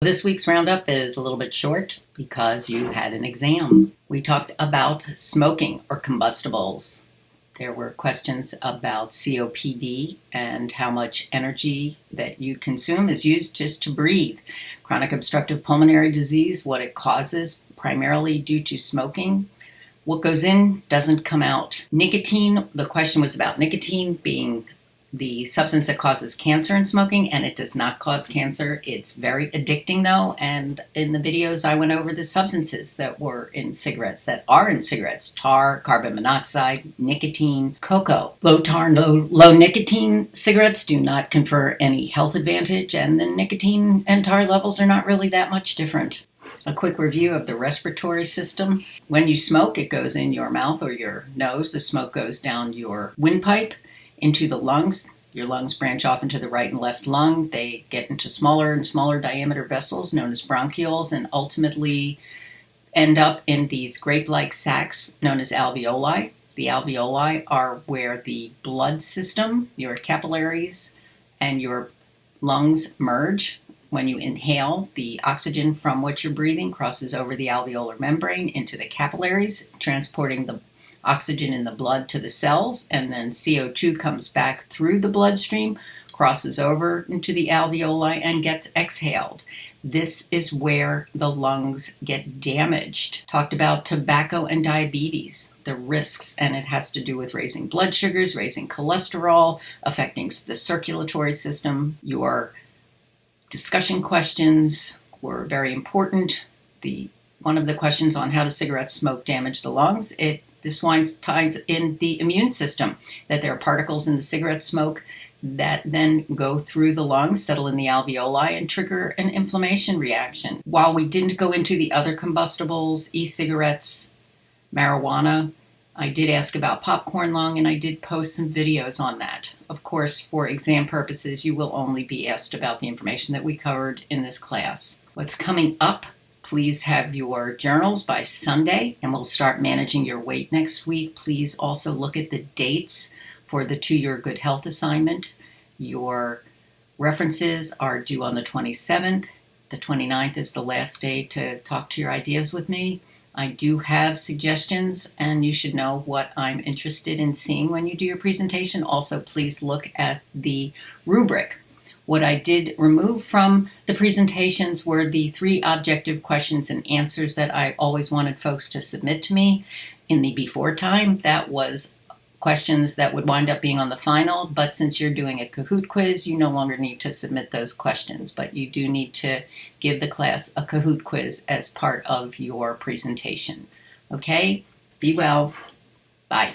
This week's roundup is a little bit short because you had an exam. We talked about smoking or combustibles. There were questions about COPD and how much energy that you consume is used just to breathe. Chronic obstructive pulmonary disease, what it causes, primarily due to smoking. What goes in doesn't come out. Nicotine, the question was about nicotine being the substance that causes cancer in smoking, and it does not cause cancer. It's very addicting though, and in the videos I went over the substances that were in cigarettes, that are in cigarettes: tar, carbon monoxide, nicotine, cocoa. Low tar and low nicotine cigarettes do not confer any health advantage, and the nicotine and tar levels are not really that much different. A quick review of the respiratory system. When you smoke, it goes in your mouth or your nose. The smoke goes down your windpipe into the lungs. Your lungs branch off into the right and left lung. They get into smaller and smaller diameter vessels known as bronchioles and ultimately end up in these grape-like sacs known as alveoli. The alveoli are where the blood system, your capillaries, and your lungs merge. When you inhale, the oxygen from what you're breathing crosses over the alveolar membrane into the capillaries, transporting the oxygen in the blood to the cells, and then CO2 comes back through the bloodstream, crosses over into the alveoli, and gets exhaled. This is where the lungs get damaged. Talked about tobacco and diabetes, the risks, and it has to do with raising blood sugars, raising cholesterol, affecting the circulatory system. Your discussion questions were very important. One of the questions on how does cigarette smoke damage the lungs, this ties in the immune system, that there are particles in the cigarette smoke that then go through the lungs, settle in the alveoli, and trigger an inflammation reaction. While we didn't go into the other combustibles, e-cigarettes, marijuana, I did ask about popcorn lung, and I did post some videos on that. Of course, for exam purposes, you will only be asked about the information that we covered in this class. What's coming up? Please have your journals by Sunday, and we'll start managing your weight next week. Please also look at the dates for the 2-year Good Health assignment. Your references are due on the 27th. The 29th is the last day to talk to your ideas with me. I do have suggestions, and you should know what I'm interested in seeing when you do your presentation. Also, please look at the rubric. What I did remove from the presentations were the 3 objective questions and answers that I always wanted folks to submit to me in the before time. That was questions that would wind up being on the final, but since you're doing a Kahoot quiz, you no longer need to submit those questions, but you do need to give the class a Kahoot quiz as part of your presentation. Okay? Be well. Bye.